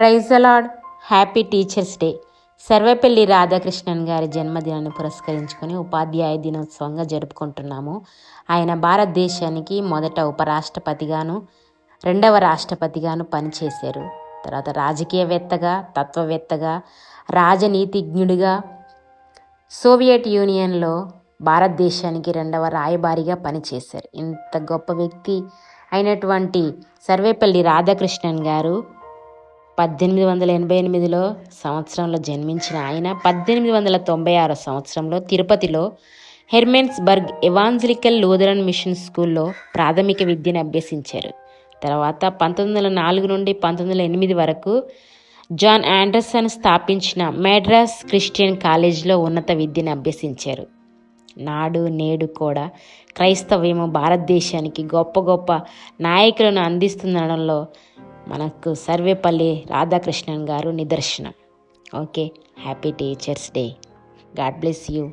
Praise the Lord. Happy teachers day. Sarvepalli Radhakrishnan గారి జన్మదినాన్ని పురస్కరించుకొని ఉపాధ్యాయ దినోత్సవంగా జరుపుకుంటున్నాము. ఆయన భారతదేశానికి మొదట ఉపరాష్ట్రపతిగాను, రెండవ రాష్ట్రపతిగాను పనిచేశారు. తర్వాత రాజకీయవేత్తగా, తత్వవేత్తగా, రాజనీతిజ్ఞుడిగా, సోవియట్ యూనియన్లో భారతదేశానికి రెండవ రాయబారిగా పనిచేశారు. ఇంత గొప్ప వ్యక్తి అయినటువంటి సర్వేపల్లి రాధాకృష్ణన్ గారు 1888 సంవత్సరంలో జన్మించిన ఆయన 1896 సంవత్సరంలో తిరుపతిలో హెర్మెన్స్బర్గ్ ఎవాంజలికల్ లూథరన్ మిషన్ స్కూల్లో ప్రాథమిక విద్యను అభ్యసించారు. తర్వాత 1904 నుండి 1908 వరకు జాన్ ఆండర్సన్ స్థాపించిన మెడ్రాస్ క్రిస్టియన్ కాలేజీలో ఉన్నత విద్యను అభ్యసించారు. నాడు నేడు కూడా క్రైస్తవ్యము భారతదేశానికి గొప్ప గొప్ప నాయకులను అందిస్తుందనడంలో మనకు సర్వేపల్లి రాధాకృష్ణన్ గారు నిదర్శనం. Okay, happy teachers day. God bless you.